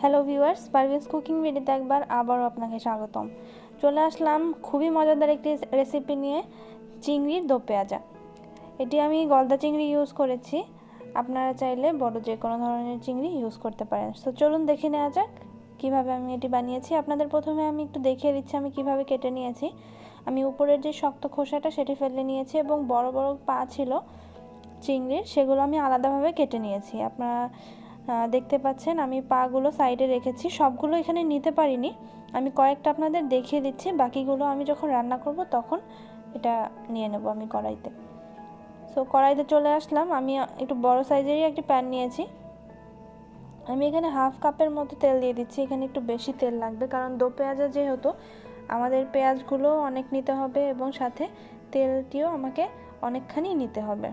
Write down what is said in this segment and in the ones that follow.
Hello viewers, Parveen's cooking ভিডিওতে একবার আবারও আপনাকে স্বাগতম। চলে আসলাম খুবই মজাদার একটি রেসিপি নিয়ে, চিংড়ির দোপেয়াজা। এটি আমি গলদা চিংড়ি ইউজ করেছি, আপনারা চাইলে বড় যে কোনো ধরনের চিংড়ি ইউজ করতে পারেন। তো চলুন দেখে নেওয়া যাক কীভাবে আমি এটি বানিয়েছি। আপনাদের প্রথমে আমি একটু দেখিয়ে দিচ্ছি আমি কিভাবে কেটে নিয়েছি। আমি উপরের যে শক্ত খোসাটা সেটি ফেলে নিয়েছি এবং বড় বড় পা ছিল চিংড়ির, সেগুলো আমি আলাদাভাবে কেটে নিয়েছি। আপনারা দেখতে পাচ্ছেন আমি পাগুলো সাইডে রেখেছি, সবগুলো এখানে নিতে পারিনি, আমি কয়েকটা আপনাদের দেখিয়ে দিচ্ছি, বাকিগুলো আমি যখন রান্না করব তখন এটা নিয়ে নেব আমি কড়াইতে। সো কড়াইতে চলে আসলাম, আমি একটু বড় সাইজেরই একটি প্যান নিয়েছি। আমি এখানে হাফ কাপের মতো তেল দিয়ে দিচ্ছি, এখানে একটু বেশি তেল লাগবে কারণ দো পেঁয়াজা যেহেতু আমাদের পেঁয়াজগুলো অনেক নিতে হবে এবং সাথে তেলটিও আমাকে অনেকখানি নিতে হবে।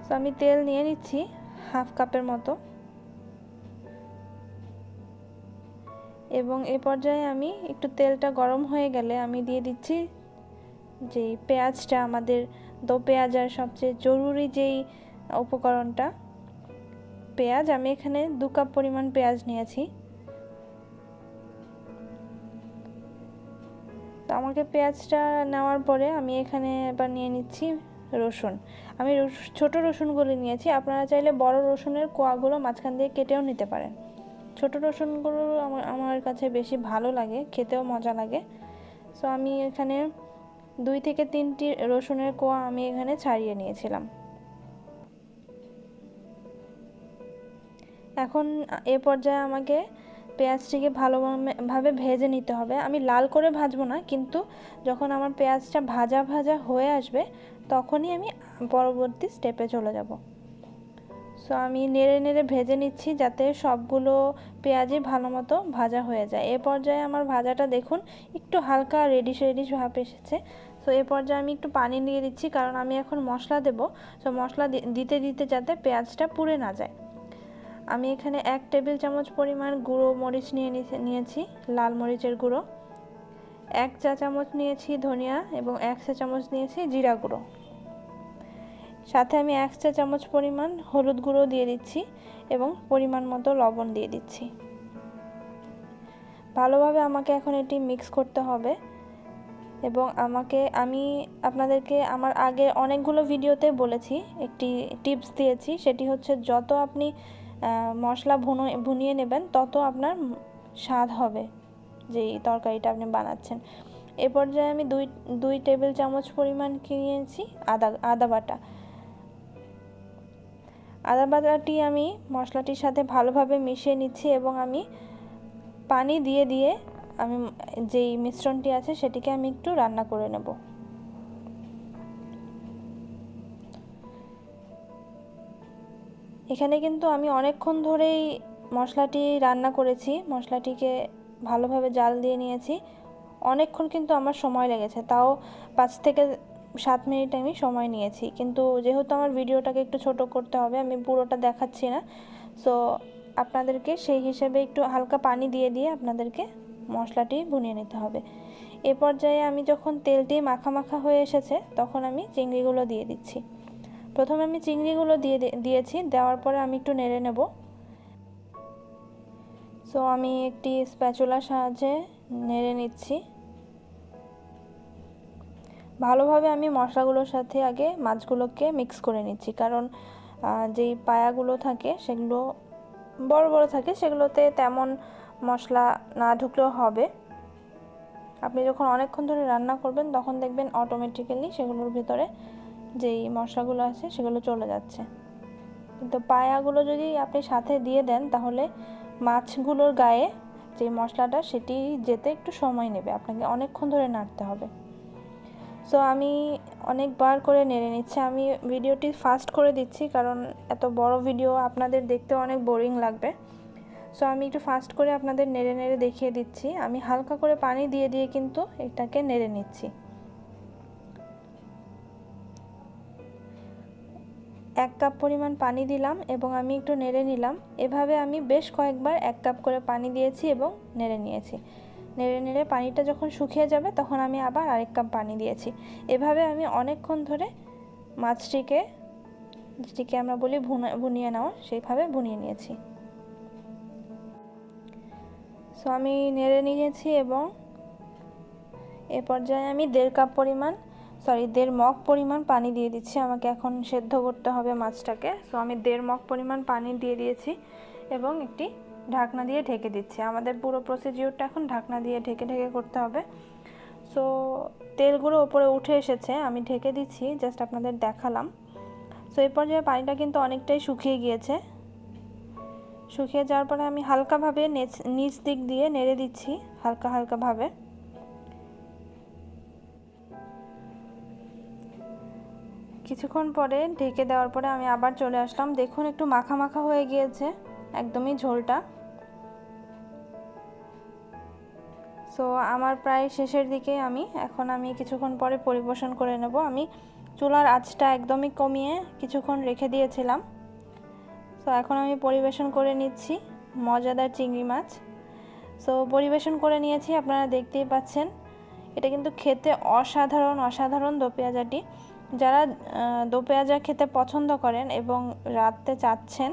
তো আমি তেল নিয়ে নিচ্ছি হাফ কাপের মতো এবং এ পর্যায়ে আমি একটু তেলটা গরম হয়ে গেলে আমি দিয়ে দিচ্ছি যেই পেঁয়াজটা, আমাদের দো পেঁয়াজার সবচেয়ে জরুরি যেই উপকরণটা পেঁয়াজ। আমি এখানে 2 কাপ পরিমাণ পেঁয়াজ নিয়েছি। তো আমাকে পেঁয়াজটা নেওয়ার পরে আমি এখানে এবার নিয়ে নিচ্ছি রসুন। আমি ছোট রসুনগুলো নিয়েছি, আপনারা চাইলে বড় রসুনের কোয়াগুলো মাঝখান দিয়ে কেটেও নিতে পারেন। ছোট রসুনগুলো আমার কাছে বেশি ভালো লাগে, খেতেও মজা লাগে। সো আমি এখানে 2 থেকে 3টি রসুনের কোয়া আমি এখানে ছাড়িয়ে নিয়েছিলাম। এখন এ পর্যায়ে আমাকে পেঁয়াজটিকে ভালোভাবে ভেজে নিতে হবে। আমি লাল করে ভাজবো না, কিন্তু যখন আমার পেঁয়াজটা ভাজা ভাজা হয়ে আসবে তখনই আমি পরবর্তী স্টেপে চলে যাব। সো আমি নেড়ে নেড়ে ভেজে নিচ্ছি যাতে সবগুলো পেঁয়াজই ভালো মতো ভাজা হয়ে যায়। এ পর্যায়ে আমার ভাজাটা দেখুন একটু হালকা রেডিশ ভাব এসেছে। সো এ পর্যায়ে আমি একটু পানি দিয়ে দিচ্ছি কারণ আমি এখন মশলা দেব। সো মশলা দিতে দিতে যাতে পেঁয়াজটা পুড়ে না যায়। আমি এখানে 1 টেবিল চামচ পরিমাণ গুঁড়ো মরিচ নিয়েছি, লাল মরিচের গুঁড়ো, 1 চা চামচ নিয়েছি ধনিয়া এবং 1 চা চামচ নিয়েছি জিরা গুঁড়ো। সাথে আমি 1 চা চামচ পরিমাণ হলুদ গুঁড়ো দিয়ে দিচ্ছি এবং পরিমাণ মতো লবণ দিয়ে দিচ্ছি। ভালোভাবে আমাকে এখন এটি মিক্স করতে হবে এবং আমি আপনাদেরকে আমার আগে অনেকগুলো ভিডিওতে বলেছি, একটি টিপস দিয়েছি, সেটি হচ্ছে যত আপনি মশলা ভুনিয়ে নেবেন তত আপনার স্বাদ হবে যেই তরকারিটা আপনি বানাচ্ছেন। এ পর্যায়ে আমি 2 টেবিল চামচ পরিমাণ নিয়েছি আদা বাটা। আদা বাটাটি আমি মশলাটির সাথে ভালোভাবে মিশিয়ে নিচ্ছি এবং আমি পানি দিয়ে আমি যেই মিশ্রণটি আছে সেটিকে আমি একটু রান্না করে নেব। এখানে কিন্তু আমি অনেকক্ষণ ধরেই মশলাটি রান্না করেছি, মশলাটিকে ভালোভাবে জাল দিয়ে নিয়েছি। অনেকক্ষণ কিন্তু আমার সময় লেগেছে, তাও 5 থেকে 7 মিনিট আমি সময় নিয়েছি, কিন্তু যেহেতু আমার ভিডিওটাকে একটু ছোট করতে হবে আমি পুরোটা দেখাচ্ছি না। সো আপনাদেরকে সেই হিসেবে একটু হালকা পানি দিয়ে আপনাদেরকে মশলাটি ভুনিয়ে নিতে হবে। এ পর্যায়ে আমি যখন তেলটি মাখা মাখা হয়ে এসেছে তখন আমি চিংড়িগুলো দিয়ে দিচ্ছি। প্রথমে আমি চিংড়িগুলো দিয়েছি, দেওয়ার পরে আমি একটু নেড়ে নেব। সো আমি একটি স্প্যাচুলার সাহায্যে নেড়ে নিচ্ছি। ভালোভাবে আমি মশলাগুলোর সাথে আগে মাছগুলোকে মিক্স করে নিচ্ছি, কারণ যেই পায়াগুলো থাকে সেগুলো বড় বড় থাকে, সেগুলোতে তেমন মশলা না ঢুকলেও হবে। আপনি যখন অনেকক্ষণ ধরে রান্না করবেন তখন দেখবেন অটোমেটিক্যালি সেগুলোর ভিতরে যেই মশলাগুলো আছে সেগুলো চলে যাচ্ছে, কিন্তু পায়াগুলো যদি আপনি সাথে দিয়ে দেন তাহলে মাছগুলোর গায়ে যে মশলাটা সেটি যেতে একটু সময় নেবে, আপনাকে অনেকক্ষণ ধরে নাড়তে হবে। সো আমি অনেকবার করে নেড়ে নিচ্ছি। আমি ভিডিওটি ফাস্ট করে দিচ্ছি কারণ এত বড় ভিডিও আপনাদের দেখতে অনেক বোরিং লাগবে। সো আমি একটু ফাস্ট করে আপনাদের নেড়ে নেড়ে দেখিয়ে দিচ্ছি। আমি হালকা করে পানি দিয়ে কিন্তু এটাকে নেড়ে নিচ্ছি। 1 কাপ পরিমাণ পানি দিলাম এবং আমি একটু নেড়ে নিলাম। এভাবে আমি বেশ কয়েকবার 1 কাপ করে পানি দিয়েছি এবং নেড়ে নিয়েছি। নেড়ে নেড়ে পানিটা যখন শুকিয়ে যাবে তখন আমি আবার আরেক কাপ পানি দিয়েছি। এভাবে আমি অনেকক্ষণ ধরে মাছটিকে, যেটিকে আমরা বলি ভুনিয়ে নেওয়া, সেইভাবে ভুনিয়ে নিয়েছি। সো আমি নেড়ে নিয়েছি এবং এ পর্যায়ে আমি 1.5 কাপ পরিমাণ 1.5 মগ পরিমাণ পানি দিয়ে দিচ্ছি। আমাকে এখন সেদ্ধ করতে হবে মাছটাকে। সো আমি 1.5 মগ পরিমাণ পানি দিয়ে দিয়েছি এবং একটি ঢাকনা দিয়ে ঢেকে দিচ্ছি। আমাদের পুরো প্রসিডিউরটা এখন ঢাকনা দিয়ে ঢেকে ঢেকে করতে হবে। সো তেলগুলো উপরে উঠে এসেছে, আমি ঢেকে দিচ্ছি, জাস্ট আপনাদের দেখালাম। সো এই পর্যায়ে পানিটা কিন্তু অনেকটাই শুকিয়ে গিয়েছে। শুকিয়ে যাওয়ার পরে আমি হালকাভাবে নিচ দিক দিয়ে নেড়ে দিচ্ছি, হালকাভাবে। কিছুক্ষণ পরে ঢেকে দেওয়ার পরে আমি আবার চলে আসলাম। দেখুন একটু মাখা মাখা হয়ে গিয়েছে একদমই ঝোলটা। সো আমার প্রায় শেষের দিকে এখন আমি কিছুক্ষণ পরে পরিবেশন করে নেব। আমি চুলার আঁচটা একদমই কমিয়ে কিছুক্ষণ রেখে দিয়েছিলাম। সো এখন আমি পরিবেশন করে নিচ্ছি মজাদার চিংড়ি মাছ। সো পরিবেশন করে নিয়েছি, আপনারা দেখতেই পাচ্ছেন। এটা কিন্তু খেতে অসাধারণ দোপেয়াজাটি। যারা দোপেয়াজা খেতে পছন্দ করেন এবং রাতে চাচ্ছেন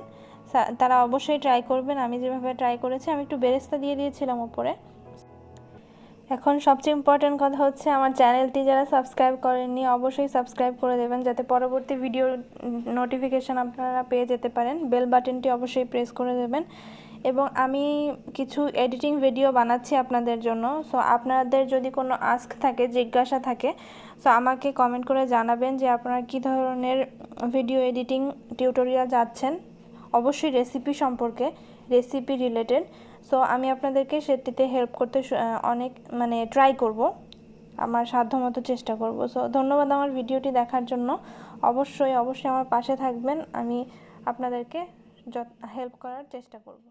তারা অবশ্যই ট্রাই করবেন। আমি যেভাবে ট্রাই করেছি, আমি একটু বেরেস্তা দিয়ে দিয়েছিলাম উপরে। এখন সবচেয়ে ইম্পর্টেন্ট কথা হচ্ছে, আমার চ্যানেলটি যারা সাবস্ক্রাইব করেননি অবশ্যই সাবস্ক্রাইব করে দেবেন, যাতে পরবর্তী ভিডিও নোটিফিকেশান আপনারা পেয়ে যেতে পারেন। বেল বাটনটি অবশ্যই প্রেস করে দেবেন। এবং আমি কিছু এডিটিং ভিডিও বানাচ্ছি আপনাদের জন্য। সো আপনাদের যদি কোনো আস্ক থাকে, জিজ্ঞাসা থাকে, সো আমাকে কমেন্ট করে জানাবেন যে আপনারা কী ধরনের ভিডিও এডিটিং টিউটোরিয়াল চাচ্ছেন, অবশ্যই রেসিপি সম্পর্কে, রেসিপি রিলেটেড। সো আমি আপনাদেরকে সেটিতে হেল্প করতে অনেক ট্রাই করব, আমার সাধ্যমতো চেষ্টা করব। সো ধন্যবাদ আমার ভিডিওটি দেখার জন্য। অবশ্যই আমার পাশে থাকবেন, আমি আপনাদেরকে হেল্প করার চেষ্টা করব।